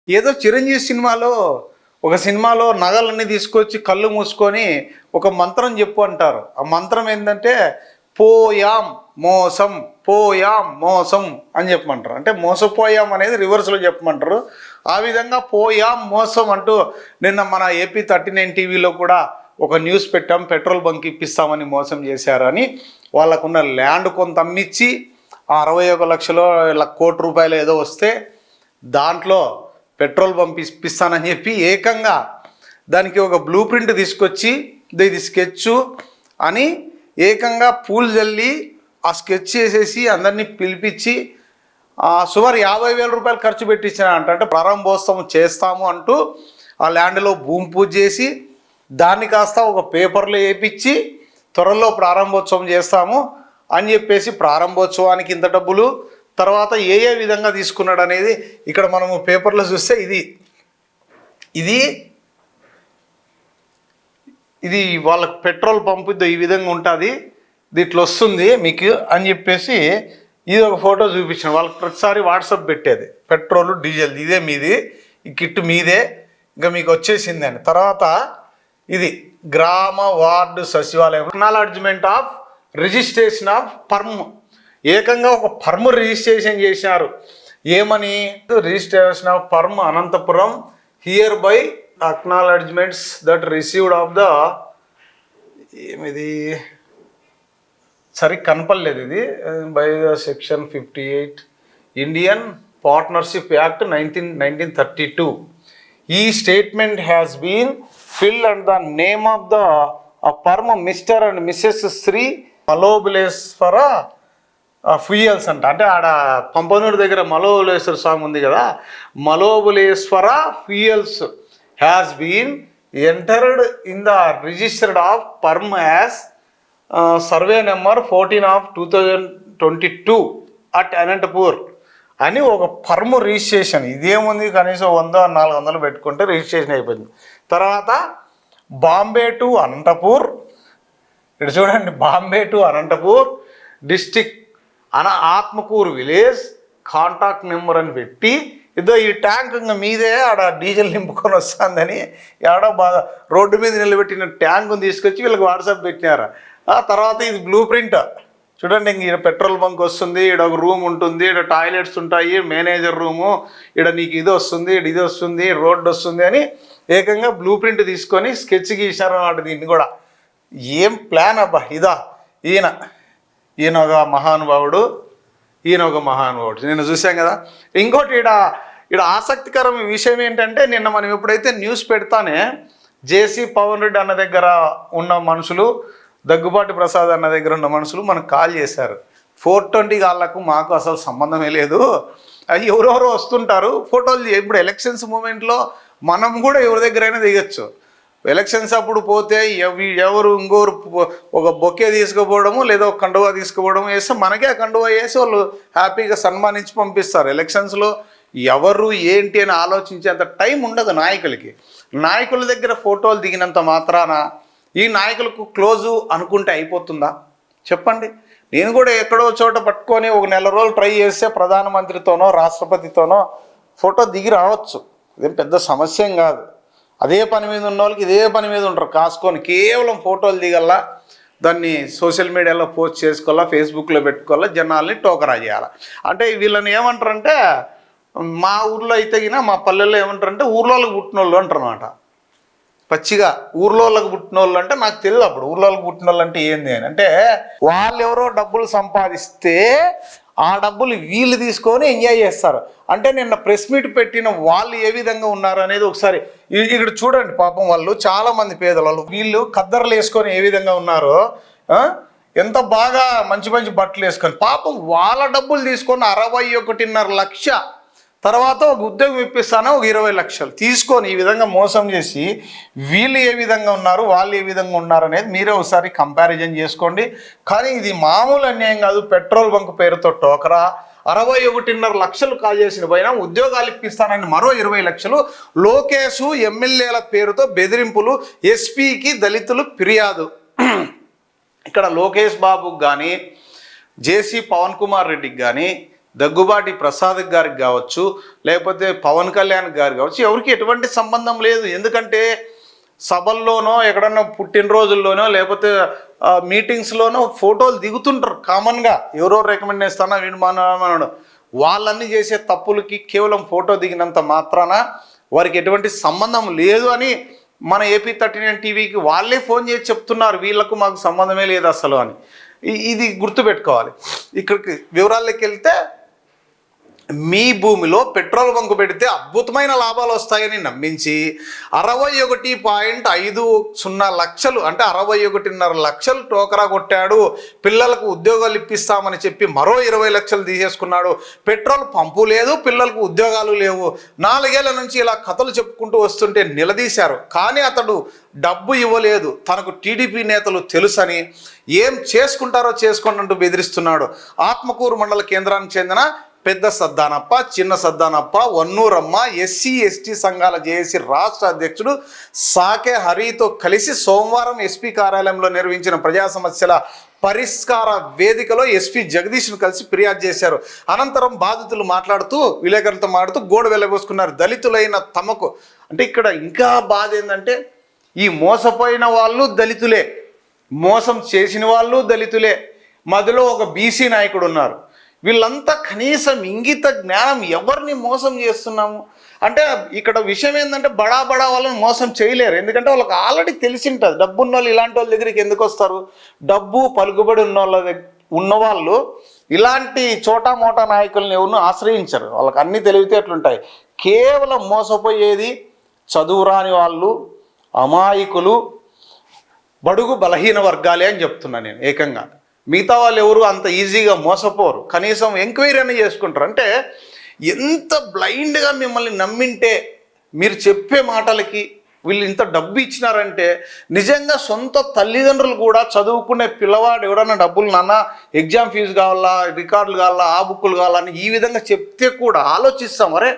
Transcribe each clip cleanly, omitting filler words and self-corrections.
ఏదో చిరంజీవి సినిమాలో ఒక సినిమాలో నగలన్నీ తీసుకొచ్చి కళ్ళు మూసుకొని ఒక మంత్రం చెప్పు అంటారు. ఆ మంత్రం ఏంటంటే పోయాం మోసం, పోయాం మోసం అని చెప్పమంటారు. అంటే మోసపోయాం అనేది రివర్స్లో చెప్పమంటారు. ఆ విధంగా పోయాం మోసం అంటూ నిన్న మన AP39 టీవీలో కూడా ఒక న్యూస్ పెట్టాం. పెట్రోల్ బంక్ ఇప్పిస్తామని మోసం చేశారని. వాళ్ళకున్న ల్యాండ్ కొంత అమ్మిచ్చి ఆ 61 లక్షలు కోటి రూపాయలు ఏదో వస్తే దాంట్లో పెట్రోల్ పంప్ ఇప్పిస్తానని చెప్పి ఏకంగా దానికి ఒక బ్లూ ప్రింట్ తీసుకొచ్చి ఇది స్కెచ్ అని ఏకంగా పూలు జల్లి ఆ స్కెచ్ చేసేసి అందరినీ పిలిపించి సుమారు 50,000 రూపాయలు ఖర్చు పెట్టించిన అంటే ప్రారంభోత్సవం చేస్తాము అంటూ ఆ ల్యాండ్లో భూమి పూజ చేసి దాన్ని కాస్త ఒక పేపర్లో వేయించి త్వరలో ప్రారంభోత్సవం చేస్తాము అని చెప్పేసి ప్రారంభోత్సవానికి ఇంత డబ్బులు, తర్వాత ఏ విధంగా తీసుకున్నాడు అనేది ఇక్కడ మనము పేపర్లో చూస్తే ఇది వాళ్ళకి పెట్రోల్ పంపు ఈ విధంగా ఉంటుంది, దీంట్లో వస్తుంది మీకు అని చెప్పేసి ఇది ఒక ఫోటో చూపించాను. వాళ్ళకి ప్రతిసారి వాట్సాప్ పెట్టేది పెట్రోల్ డీజిల్ ఇదే మీది, ఈ కిట్ మీదే, ఇంకా మీకు వచ్చేసింది అని. తర్వాత ఇది గ్రామ వార్డు సచివాలయం acknowledgement of registration of firm, ఏకంగా ఒక పర్మ్ రిజిస్ట్రేషన్ చేశారు. ఏమని? Registration of firm Anantapuram hereby acknowledgements that received of the ఏమిది సరి కనపడలేదు, ఇది by the section 58 Indian partnership act 1932. ఈ statement has been filed and the name of the firm mister and missus Shri Malobuleshwara fuels అంట. అంటే ఆడ పంపనూరు దగ్గర మలోబులేశ్వర స్వామి ఉంది కదా, Malobuleshwara fuels has been entered in the registered of firm as survey number 14 of 2022 at Anantapur అని ఒక firm registration. ఇదేముంది, కనీసం 100-400 పెట్టుకుంటే రిజిస్ట్రేషన్ అయిపోయింది. తర్వాత బాంబే టు అనంతపూర్, ఇక్కడ చూడండి, Bombay to Anantapur district Atmakur village contact number అని పెట్టి ఇదో ఈ ట్యాంక్ ఇంకా మీదే ఆడ డీజిల్ నింపుకొని వస్తుందని ఆడ రోడ్డు మీద నిలబెట్టిన ట్యాంకుని తీసుకొచ్చి వీళ్ళకి వాట్సాప్ పెట్టినారు. ఆ తర్వాత ఇది బ్లూ ప్రింట్ చూడండి, ఇంక ఈడ పెట్రోల్ బంక్ వస్తుంది, ఈడ ఒక రూమ్ ఉంటుంది, ఈడ టాయిలెట్స్ ఉంటాయి, మేనేజర్ రూము, ఈడ నీకు ఇది వస్తుంది, ఇది వస్తుంది, రోడ్డు వస్తుంది అని ఏకంగా బ్లూ ప్రింట్ తీసుకొని స్కెచ్ గీశారు అన్నమాట. దీన్ని కూడా ఏం ప్లాన్ అబ్బా ఇదా. ఈయన ఒక మహానుభావుడు, నిన్న చూసాం కదా. ఇంకోటి ఈడ ఆసక్తికరం విషయం ఏంటంటే, నిన్న మనం ఎప్పుడైతే న్యూస్ పెడతానే జేసీ పవన్ రెడ్డి అన్న దగ్గర ఉన్న మనుషులు, దగ్గుబాటి ప్రసాద్ అన్న దగ్గర ఉన్న మనుషులు మనకు కాల్ చేశారు. 420 వాళ్ళకు మాకు అసలు సంబంధమే లేదు, అది ఎవరెవరో వస్తుంటారు ఫోటోలు. ఇప్పుడు ఎలక్షన్స్ మూమెంట్లో మనం కూడా ఎవరి దగ్గరైనా దిగచ్చు. ఎలక్షన్స్ అప్పుడు పోతే ఎవరు ఇంకోరు ఒక బొకే తీసుకుపోవడము లేదా ఒక కండువా తీసుకుపోవడము వేస్తే మనకే ఆ కండువా వేసి వాళ్ళు హ్యాపీగా సన్మానించి పంపిస్తారు. ఎలక్షన్స్లో ఎవరు ఏంటి అని ఆలోచించేంత టైం ఉండదు నాయకులకి. నాయకుల దగ్గర ఫోటోలు దిగినంత మాత్రాన ఈ నాయకులకు క్లోజు అనుకుంటే అయిపోతుందా చెప్పండి? నేను కూడా ఎక్కడో చోట పట్టుకొని ఒక నెల రోజులు ట్రై చేస్తే ప్రధానమంత్రితోనో రాష్ట్రపతితోనో ఫోటో దిగి రావచ్చు, ఇదేం పెద్ద సమస్య ఏం కాదు. అదే పని మీద ఉన్న వాళ్ళకి ఇదే పని మీద ఉంటారు కాసుకొని, కేవలం ఫోటోలు దిగల్లా, దాన్ని సోషల్ మీడియాలో పోస్ట్ చేసుకోవాలా, ఫేస్బుక్లో పెట్టుకోవాలా, జనాల్ని టోకరా చేయాలి. అంటే వీళ్ళని ఏమంటారంటే, మా ఊర్లో అయితే మా పల్లెల్లో ఏమంటారంటే ఊర్లోకి పుట్టిన వాళ్ళు అంటారు అన్నమాట. పచ్చిగా ఊర్లోకి పుట్టిన వాళ్ళు అంటే నాకు తెలియదు అప్పుడు ఊర్లోకి పుట్టిన వాళ్ళు అంటే ఏంది అని. అంటే వాళ్ళు ఎవరో డబ్బులు సంపాదిస్తే ఆ డబ్బులు వీళ్ళు తీసుకొని ఎంజాయ్ చేస్తారు. అంటే నిన్న ప్రెస్ మీట్ పెట్టిన వాళ్ళు ఏ విధంగా ఉన్నారు అనేది ఒకసారి ఇక్కడ చూడండి. పాపం వాళ్ళు చాలామంది పేదవాళ్ళు, వీళ్ళు ఖద్దర్లు వేసుకొని ఏ విధంగా ఉన్నారో, ఎంత బాగా మంచి మంచి బట్టలు వేసుకొని, పాపం వాళ్ళ డబ్బులు తీసుకొని 61.5 లక్ష, తర్వాత ఒక ఉద్యోగం ఇప్పిస్తాను ఒక 20 లక్షలు తీసుకొని ఈ విధంగా మోసం చేసి వీళ్ళు ఏ విధంగా ఉన్నారు, వాళ్ళు ఏ విధంగా ఉన్నారు అనేది మీరే ఒకసారి కంపారిజన్ చేసుకోండి. కానీ ఇది మామూలు అన్యాయం కాదు. పెట్రోల్ బంక్ పేరుతో టోకరా 61.5 లక్షలు కాజేసిన పైన ఉద్యోగాలు ఇప్పిస్తానని మరో 20 లక్షలు, లోకేష్ ఎమ్మెల్యేల పేరుతో బెదిరింపులు, ఎస్పీకి దళితులు ఫిర్యాదు. ఇక్కడ లోకేష్ బాబుకి కానీ జేసీ పవన్ కుమార్ రెడ్డికి కానీ దగ్గుబాటి ప్రసాద్ గారికి కావచ్చు, లేకపోతే పవన్ కళ్యాణ్ గారికి కావచ్చు, ఎవరికి ఎటువంటి సంబంధం లేదు. ఎందుకంటే సభల్లోనో ఎక్కడన్నా పుట్టినరోజుల్లోనో లేకపోతే మీటింగ్స్లోనో ఫోటోలు దిగుతుంటారు కామన్గా. ఎవరో రికమెండ్ చేస్తానా వీడు మనడు, వాళ్ళన్నీ చేసే తప్పులకి కేవలం ఫోటో దిగినంత మాత్రాన వారికి ఎటువంటి సంబంధం లేదు అని మన AP39 టీవీకి వాళ్ళే ఫోన్ చేసి చెప్తున్నారు, వీళ్ళకు మాకు సంబంధమే లేదు అసలు అని. ఇది గుర్తుపెట్టుకోవాలి. ఇక్కడికి వివరాల్లోకి వెళ్తే, మీ భూమిలో పెట్రోల్ బంకు పెడితే అద్భుతమైన లాభాలు వస్తాయని నమ్మించి 61.50 లక్షలు అంటే 61.5 లక్షలు టోకరా కొట్టాడు. పిల్లలకు ఉద్యోగాలు ఇప్పిస్తామని చెప్పి మరో 20 లక్షలు తీసేసుకున్నాడు. పెట్రోల్ పంపు లేదు, పిల్లలకు ఉద్యోగాలు లేవు. 4 ఏళ్ల నుంచి ఇలా కథలు చెప్పుకుంటూ వస్తుంటే నిలదీశారు. కానీ అతడు డబ్బు ఇవ్వలేదు, తనకు టీడీపీ నేతలు తెలుసని ఏం చేసుకుంటారో చేసుకోండి అంటూ బెదిరిస్తున్నాడు. ఆత్మకూరు మండల కేంద్రానికి చెందిన పెద్ద సద్దానప్ప, చిన్న సద్దానప్ప, వన్నూరమ్మ ఎస్సీ ఎస్టీ సంఘాల జేఏసీ రాష్ట్ర అధ్యక్షుడు సాకే హరితో కలిసి సోమవారం ఎస్పీ కార్యాలయంలో నిర్వహించిన ప్రజా సమస్యల పరిష్కార వేదికలో ఎస్పీ జగదీష్ను కలిసి ఫిర్యాదు చేశారు. అనంతరం బాధితులు విలేకరులతో మాట్లాడుతూ గోడ వెళ్లబోసుకున్నారు. దళితులైన తమకు అంటే ఇక్కడ ఇంకా బాధ ఏంటంటే, ఈ మోసపోయిన వాళ్ళు దళితులే, మోసం చేసిన వాళ్ళు దళితులే, మధ్యలో ఒక బీసీ నాయకుడు ఉన్నారు. వీళ్ళంతా కనీసం ఇంగిత జ్ఞానం, ఎవరిని మోసం చేస్తున్నాము అంటే ఇక్కడ విషయం ఏంటంటే, బడా వాళ్ళని మోసం చేయలేరు. ఎందుకంటే వాళ్ళకి ఆల్రెడీ తెలిసి ఉంటుంది. డబ్బు ఉన్న వాళ్ళు ఇలాంటి వాళ్ళ దగ్గరికి ఎందుకు వస్తారు? డబ్బు పలుకుబడి ఉన్నవాళ్ళు ఇలాంటి చోటా మోటా నాయకులను ఎవరిని ఆశ్రయించరు. వాళ్ళకి అన్ని తెలివితేటలుంటాయి. కేవలం మోసపోయేది చదువురాని వాళ్ళు, అమాయకులు, బడుగు బలహీన వర్గాలే అని చెప్తున్నాను నేను ఏకంగా. మిగతా వాళ్ళు ఎవరు అంత ఈజీగా మోసపోరు, కనీసం ఎంక్వైరీ అని చేసుకుంటారు. అంటే ఎంత బ్లైండ్గా మిమ్మల్ని నమ్మింటే, మీరు చెప్పే మాటలకి వీళ్ళు ఇంత డబ్బు ఇచ్చినారంటే, నిజంగా సొంత తల్లిదండ్రులు కూడా చదువుకునే పిల్లవాడు ఎవడన్నా డబ్బులు, నాన్న ఎగ్జామ్ ఫీజు కావాలా, రికార్డులు కావాలా, ఆ బుక్కులు కావాలని ఈ విధంగా చెప్తే కూడా ఆలోచిస్తాం, అరే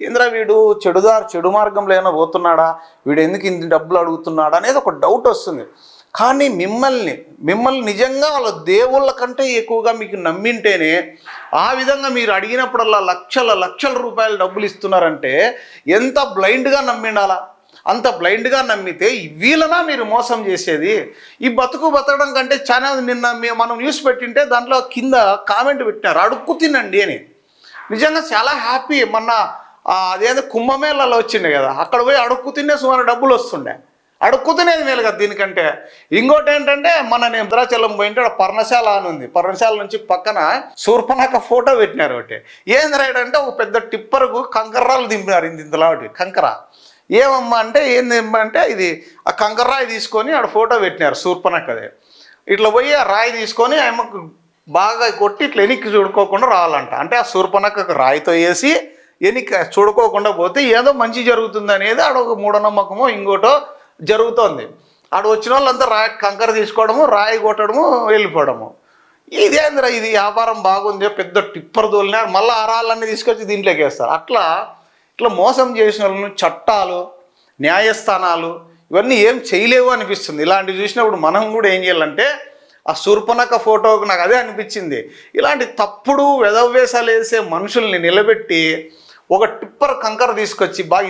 ఏంద్రా వీడు చెడు మార్గంలో ఏమైనా పోతున్నాడా, వీడు ఎందుకు ఇంత డబ్బులు అడుగుతున్నాడా అనేది ఒక డౌట్ వస్తుంది. కానీ మిమ్మల్ని నిజంగా వాళ్ళ దేవుళ్ళ కంటే ఎక్కువగా మీకు నమ్మింటేనే ఆ విధంగా మీరు అడిగినప్పుడల్లా లక్షల రూపాయలు డబ్బులు ఇస్తున్నారంటే ఎంత బ్లైండ్గా నమ్మిండాలా? అంత బ్లైండ్గా నమ్మితే వీళ్ళనా మీరు మోసం చేసేది? ఈ బతకడం కంటే చాలా, నిన్న మనం న్యూస్ పెట్టింటే దాంట్లో కింద కామెంట్ పెట్టినారు, అడుక్కు తినండి అని. నిజంగా చాలా హ్యాపీ. మొన్న అదేదో కుంభమేళలో వచ్చిండే కదా, అక్కడ పోయి అడుక్కు తినే సుమారు డబ్బులు వస్తుండే. అడుక్కుతునేది మేలు కదా దీనికంటే. ఇంకోటి ఏంటంటే, నేను భద్రాచలం పోయింటే పర్ణశాల అని ఉంది, పర్ణశాల నుంచి పక్కన శూర్పణఖ ఫోటో పెట్టినారు. ఒకటి ఏంది రైడ్ అంటే, ఒక పెద్ద టిప్పర్కు కంకర్రాలు దింపినారు, ఇంతలా ఒకటి కంకర. ఏమమ్మా అంటే ఏంది అంటే, ఇది ఆ కంకర్రాయి తీసుకొని ఆడ ఫోటో పెట్టినారు శూర్పణఖదే. ఇట్లా పోయి ఆ రాయి తీసుకొని ఆమెకు బాగా కొట్టి ఇట్లా వెనక్కి చూడుకోకుండా రావాలంట. అంటే ఆ శూర్పణఖకు రాయితో వేసి వెనక్కి చూడుకోకుండా పోతే ఏదో మంచి జరుగుతుంది అనేది ఆడ ఒక మూఢనమ్మకమో ఇంకోటో జరుగుతోంది. ఆడ వచ్చిన వాళ్ళంతా కంకర తీసుకోవడము, రాయి కొట్టడము, వెళ్ళిపోవడము. ఇదేంద్రా ఇది వ్యాపారం బాగుంది, పెద్ద టిప్పర్ తోలినారు, మళ్ళీ ఆ రాళ్ళన్నీ తీసుకొచ్చి దీంట్లోకి వేస్తారు. ఇట్లా మోసం చేసిన వాళ్ళను చట్టాలు, న్యాయస్థానాలు ఇవన్నీ ఏం చేయలేవు అనిపిస్తుంది. ఇలాంటివి చూసినప్పుడు మనం కూడా ఏం చేయాలంటే, ఆ శూర్పణఖ ఫోటోకు నాకు అదే అనిపించింది, ఇలాంటి తప్పుడు వెధవేషాలు వేసే మనుషుల్ని నిలబెట్టి ఒక టిప్పర్ కంకర తీసుకొచ్చి బాగా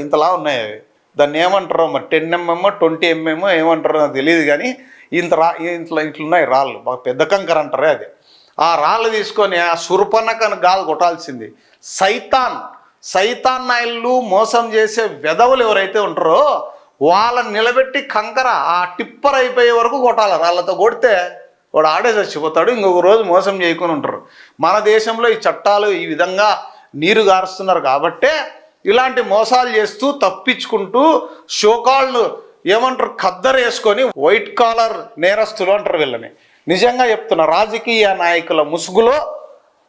ఇంతలా ఉన్నాయి అవి, దాన్ని ఏమంటారో మరి 10 mm 20 mm ఏమంటారో నాకు తెలియదు, కానీ ఇట్లున్నాయి రాళ్ళు, బాగా పెద్ద కంకర అంటారే అది. ఆ రాళ్ళు తీసుకొని ఆ శూర్పణఖను గాలి కొట్టాల్సింది. సైతాన్ నాయళ్ళు మోసం చేసే వెధవులు ఎవరైతే ఉంటారో వాళ్ళని నిలబెట్టి కంకర ఆ టిప్పర్ అయిపోయే వరకు కొట్టాలి. రాళ్ళతో కొడితే వాడు ఆడే చచ్చిపోతాడు, ఇంకొక రోజు మోసం చేయకుండా ఉంటారు. మన దేశంలో ఈ చట్టాలు ఈ విధంగా నీరు గారుస్తున్నారు కాబట్టే ఇలాంటి మోసాలు చేస్తూ తప్పించుకుంటూ షోకాళ్ళు ఏమంటారు ఖద్దరు వేసుకొని వైట్ కాలర్ నేరస్తులు అంటారు వీళ్ళని. నిజంగా చెప్తున్నా, రాజకీయ నాయకుల ముసుగులో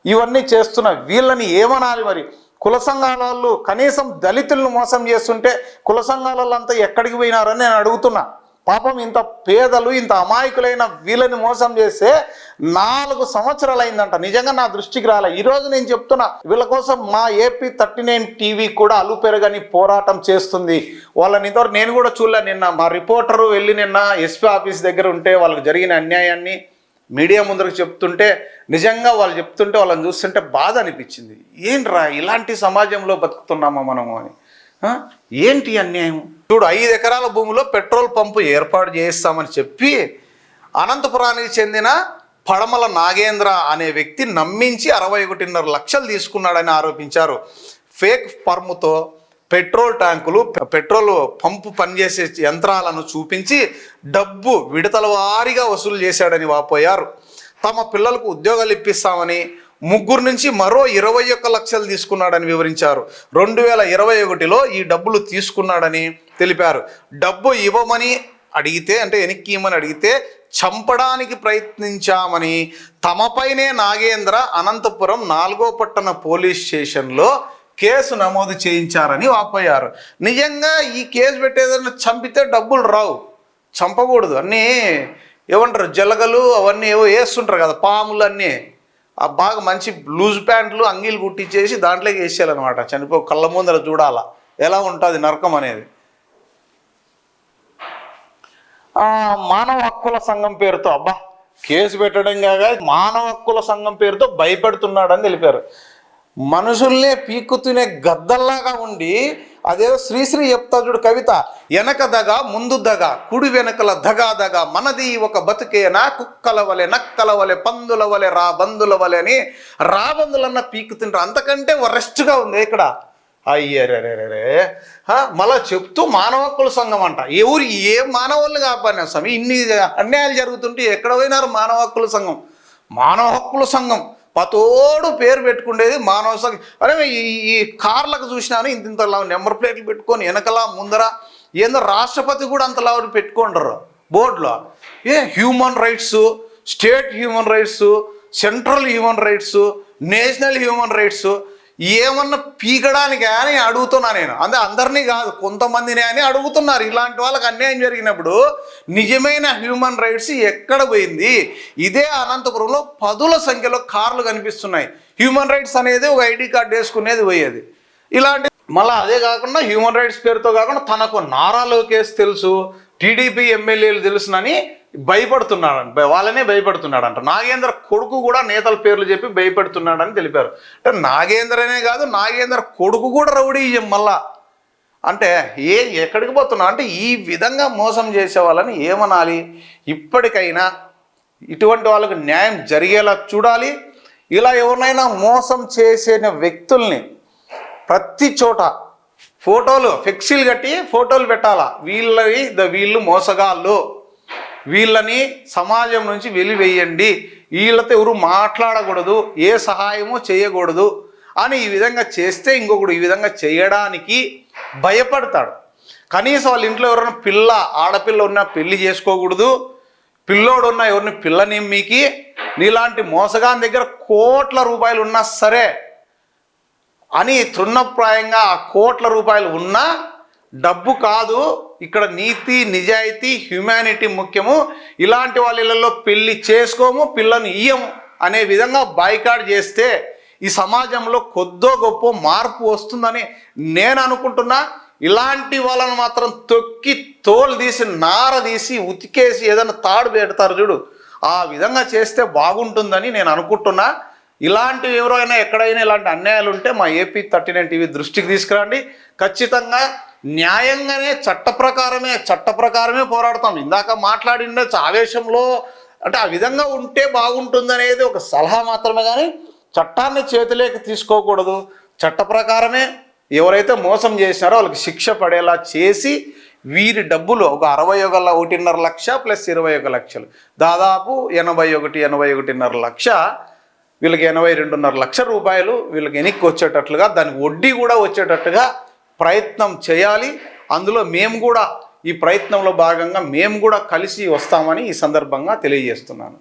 ఇవన్నీ చేస్తున్న వీళ్ళని ఏమనాలి మరి? కుల సంఘాల వాళ్ళు కనీసం దళితులను మోసం చేస్తుంటే కుల సంఘాల వాళ్ళంతా ఎక్కడికి పోయినారని నేను అడుగుతున్నా. పాపం ఇంత పేదలు, ఇంత అమాయకులైన వీళ్ళని మోసం చేస్తే 4 సంవత్సరాలు అయిందంట. నిజంగా నా దృష్టికి రాలే. ఈరోజు నేను చెప్తున్నా, వీళ్ళ కోసం మా AP39 టీవీ కూడా అలుపెరగని పోరాటం చేస్తుంది. వాళ్ళని ఇంతవరకు నేను కూడా చూడలే. నిన్న మా రిపోర్టరు వెళ్ళి నిన్న ఎస్పీ ఆఫీస్ దగ్గర ఉంటే వాళ్ళకి జరిగిన అన్యాయాన్ని మీడియా ముందరకు చెప్తుంటే నిజంగా వాళ్ళు చెప్తుంటే వాళ్ళని చూస్తుంటే బాధ అనిపించింది. ఏంట్రా ఇలాంటి సమాజంలో బతుకుతున్నామా మనము అని. ఏంటి అన్యాయం చూడు. 5 ఎకరాల భూమిలో పెట్రోల్ పంపు ఏర్పాటు చేయిస్తామని చెప్పి అనంతపురానికి చెందిన పడమల నాగేంద్ర అనే వ్యక్తి నమ్మించి 61.5 లక్షలు తీసుకున్నాడని ఆరోపించారు. ఫేక్ పర్ముతో పెట్రోల్ ట్యాంకులు, పెట్రోల్ పంపు పనిచేసే యంత్రాలను చూపించి డబ్బు విడతల వారీగా వసూలు చేశాడని వాపోయారు. తమ పిల్లలకు ఉద్యోగాలు ఇప్పిస్తామని 3 నుంచి మరో 21 లక్షలు తీసుకున్నాడని వివరించారు. 2021లో ఈ డబ్బులు తీసుకున్నాడని తెలిపారు. డబ్బు ఇవ్వమని అడిగితే, అంటే వెనక్కి ఇవ్వమని అడిగితే చంపడానికి ప్రయత్నించామని తమపైనే నాగేంద్ర అనంతపురం 4వ పట్టణ పోలీస్ స్టేషన్లో కేసు నమోదు చేయించారని వాపోయారు. నిజంగా ఈ కేసు పెట్టేదన్నా చంపితే డబ్బులు రావు, చంపకూడదు. అన్నీ ఏమంటారు జలగలు అవన్నీ ఏవో వేస్తుంటారు కదా, పాములు అన్నీ బాగా మంచి లూజ్ ప్యాంట్లు అంగీలు కుట్టించేసి దాంట్లోకి వేసేయాలన్నమాట. చనిపో కళ్ళ ముందర చూడాలా ఎలా ఉంటుంది నరకం అనేది. మానవ హక్కుల సంఘం పేరుతో కేసు పెట్టడం కాగా మానవ హక్కుల సంఘం పేరుతో భయపెడుతున్నాడని తెలిపారు. మనుషుల్నే పీక్కుతూనే గద్దల్లాగా ఉండి అదేదో శ్రీశ్రీ చెప్తా చూడు కవిత, వెనక దగ ముందు దగ కుడి వెనకల దగ మనది ఒక బతుకేనా కుక్కల వలె నక్కల వలె పందుల వలె రాబందుల వలె అని రాబందులన్న పీక్కుతుంటారు. అంతకంటే వరెస్ట్గా ఉంది ఇక్కడ. అయ్యరే మళ్ళా చెప్తూ మానవ హక్కుల సంఘం అంట. ఎవరు ఏ మానవుల్ని కాపాడినా స్వామి, ఇన్ని అన్యాయాలు జరుగుతుంటే ఎక్కడ పోయినారు మానవ హక్కుల సంఘం? మానవ హక్కుల సంఘం పతోడు పేరు పెట్టుకునేది మానవ సంఘం. అరే ఈ కార్లకు చూసినాను ఇంత నెంబర్ ప్లేట్లు పెట్టుకొని వెనకలా ముందర ఏందో రాష్ట్రపతి కూడా అంతలా పెట్టుకుంటారు బోర్డులో. Human rights, state human rights, central human rights, national human rights ఏమన్నా పీకడానికి అని అడుగుతున్నా నేను. అందరినీ కాదు, కొంతమందిని అని అడుగుతున్నారు. ఇలాంటి వాళ్ళకి అన్యాయం జరిగినప్పుడు నిజమైన హ్యూమన్ రైట్స్ ఎక్కడ పోయింది? ఇదే అనంతపురంలో 10ల సంఖ్యలో కార్లు కనిపిస్తున్నాయి. హ్యూమన్ రైట్స్ అనేది ఒక ఐడి కార్డు వేసుకునేది పోయేది. ఇలాంటి మళ్ళీ అదే కాకుండా హ్యూమన్ రైట్స్ పేరుతో కాకుండా తనకు నారా లోకేష్ తెలుసు, టీడీపీ ఎమ్మెల్యేలు తెలుసునని భయపడుతున్నాడంట, వాళ్ళనే భయపడుతున్నాడంట. నాగేంద్ర కొడుకు కూడా నేతల పేర్లు చెప్పి భయపెడుతున్నాడని తెలిపారు. అంటే నాగేంద్రనే కాదు, నాగేంద్ర కొడుకు కూడా రౌడీ మళ్ళా. అంటే ఎక్కడికి పోతున్నా అంటే ఈ విధంగా మోసం చేసే వాళ్ళని ఏమనాలి? ఇప్పటికైనా ఇటువంటి వాళ్ళకు న్యాయం జరిగేలా చూడాలి. ఇలా ఎవరినైనా మోసం చేసిన వ్యక్తుల్ని ప్రతి చోట ఫోటోలు ఫ్లెక్సీలు కట్టి ఫోటోలు పెట్టాలా. వీళ్ళు మోసగాళ్ళు, వీళ్ళని సమాజం నుంచి వెలివేయండి, వీళ్ళతో ఎవరు మాట్లాడకూడదు, ఏ సహాయము చేయకూడదు అని ఈ విధంగా చేస్తే ఇంకొకడు ఈ విధంగా చేయడానికి భయపడతాడు. కనీసం వాళ్ళ ఇంట్లో ఎవరైనా ఆడపిల్ల ఉన్నా పెళ్లి చేసుకోకూడదు, పిల్లోడు ఉన్నా ఎవరిని పిల్లనిమ్మికి, నీలాంటి మోసగాని దగ్గర కోట్ల రూపాయలు ఉన్నా సరే అని తృణప్రాయంగా ఆ కోట్ల రూపాయలు ఉన్నా డబ్బు కాదు, ఇక్కడ నీతి నిజాయితీ హ్యుమానిటీ ముఖ్యము, ఇలాంటి వాళ్ళ ఇళ్ళల్లో పెళ్లి చేసుకోము, పిల్లని ఇయ్యము అనే విధంగా బాయ్కాట్ చేస్తే ఈ సమాజంలో కొద్దో గొప్ప మార్పు వస్తుందని నేను అనుకుంటున్నా. ఇలాంటి వాళ్ళని మాత్రం తొక్కి తోలు తీసి నార తీసి ఉతికేసి ఏదైనా తాడు పెడతారు చూడు, ఆ విధంగా చేస్తే బాగుంటుందని నేను అనుకుంటున్నా. ఇలాంటివి ఎవరైనా ఎక్కడైనా ఇలాంటి అన్యాయాలు ఉంటే మా ఏపీ 39 టీవీ దృష్టికి తీసుకురండి. ఖచ్చితంగా న్యాయంగానే చట్ట ప్రకారమే పోరాడతాం. ఇందాక మాట్లాడిన ఆవేశంలో అంటే ఆ విధంగా ఉంటే బాగుంటుందనేది ఒక సలహా మాత్రమే, కానీ చట్టాన్ని చేతిలోకి తీసుకోకూడదు. చట్ట ప్రకారమే ఎవరైతే మోసం చేసినారో వాళ్ళకి శిక్ష పడేలా చేసి వీరి డబ్బులు ఒక 61.5 లక్ష ప్లస్ 21 లక్షలు దాదాపు 81.5 లక్ష, వీళ్ళకి 82.5 లక్ష రూపాయలు వీళ్ళకి వెనక్కి వచ్చేటట్లుగా, దానికి వడ్డీ కూడా వచ్చేటట్టుగా ప్రయత్నం చేయాలి. అందులో మేము కూడా ఈ ప్రయత్నంలో భాగంగా మేము కూడా కలిసి వస్తామని ఈ సందర్భంగా తెలియజేస్తున్నాను.